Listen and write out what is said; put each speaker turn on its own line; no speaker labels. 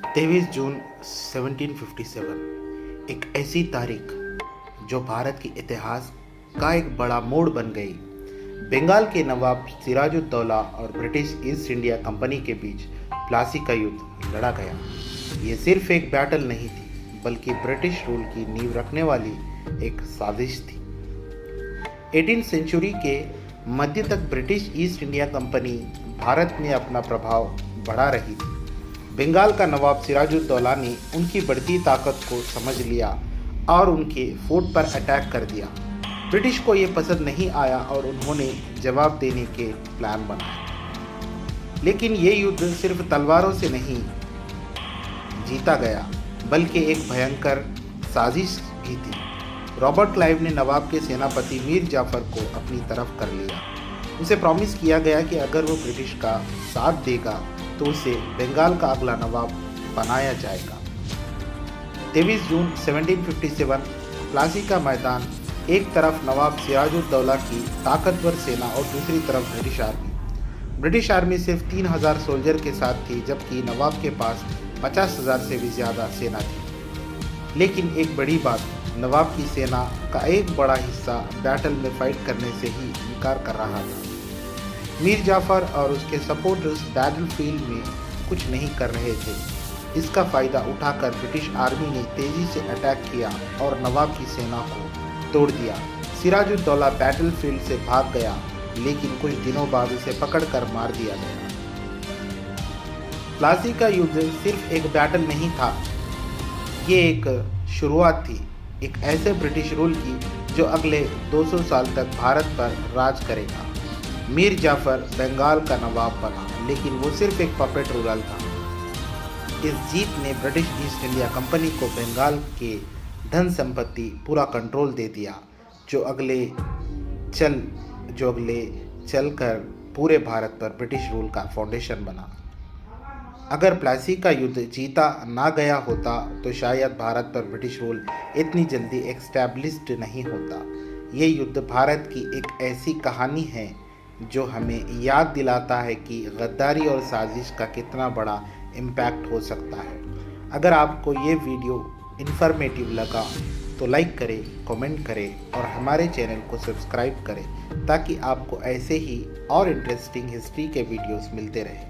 23 जून 1757 एक ऐसी तारीख जो भारत के इतिहास का एक बड़ा मोड़ बन गई। बंगाल के नवाब सिराजुद्दौला और ब्रिटिश ईस्ट इंडिया कंपनी के बीच प्लासी का युद्ध लड़ा गया। ये सिर्फ एक बैटल नहीं थी, बल्कि ब्रिटिश रूल की नींव रखने वाली एक साजिश थी। 18वीं सेंचुरी के मध्य तक British east India company Bharat में अपना प्रभाव बढ़ा रही थी। बंगाल का नवाब सिराजुद्दौला ने उनकी बढ़ती ताकत को समझ लिया और उनके फोर्ट पर अटैक कर दिया। ब्रिटिश को ये पसंद नहीं आया और उन्होंने जवाब देने के प्लान बनाए। लेकिन ये युद्ध सिर्फ तलवारों से नहीं जीता गया, बल्कि एक भयंकर साजिश भी थी। रॉबर्ट क्लाइव ने नवाब के सेनापति मीर जाफर को अपनी तरफ कर लिया। उसे प्रॉमिस किया गया कि अगर वो ब्रिटिश का साथ देगा तो उसे बंगाल का अगला नवाब बनाया जाएगा। 23 जून 1757 प्लासी का मैदान, एक तरफ नवाब सिराजुद्दौला की ताकतवर सेना और दूसरी तरफ ब्रिटिश आर्मी। ब्रिटिश आर्मी सिर्फ 3000 सोल्जर के साथ थी, जबकि नवाब के पास 50,000 से भी ज़्यादा सेना थी। लेकिन एक बड़ी बात, नवाब की सेना का एक बड़ा हिस्सा बैटल में फाइट करने से ही इनकार कर रहा था। मीर जाफर और उसके सपोर्टर्स बैटलफील्ड में कुछ नहीं कर रहे थे। इसका फ़ायदा उठाकर ब्रिटिश आर्मी ने तेज़ी से अटैक किया और नवाब की सेना को तोड़ दिया। सिराजुद्दौला बैटलफील्ड से भाग गया, लेकिन कुछ दिनों बाद उसे पकड़कर मार दिया गया। प्लासी का युद्ध सिर्फ एक बैटल नहीं था, ये एक शुरुआत थी, एक ऐसे ब्रिटिश रूल की जो अगले 200 साल तक भारत पर राज करेगा। मीर जाफर बंगाल का नवाब बना, लेकिन वो सिर्फ एक पपेट रूलर था। इस जीत ने ब्रिटिश ईस्ट इंडिया कंपनी को बंगाल के धन संपत्ति पूरा कंट्रोल दे दिया, जो अगले चलकर पूरे भारत पर ब्रिटिश रूल का फाउंडेशन बना। अगर प्लासी का युद्ध जीता ना गया होता तो शायद भारत पर ब्रिटिश रूल इतनी जल्दी एस्टैब्लिश्ड नहीं होता। ये युद्ध भारत की एक ऐसी कहानी है जो हमें याद दिलाता है कि गद्दारी और साजिश का कितना बड़ा इम्पैक्ट हो सकता है। अगर आपको ये वीडियो इन्फॉर्मेटिव लगा तो लाइक करें, कमेंट करें और हमारे चैनल को सब्सक्राइब करें, ताकि आपको ऐसे ही और इंटरेस्टिंग हिस्ट्री के वीडियोस मिलते रहें।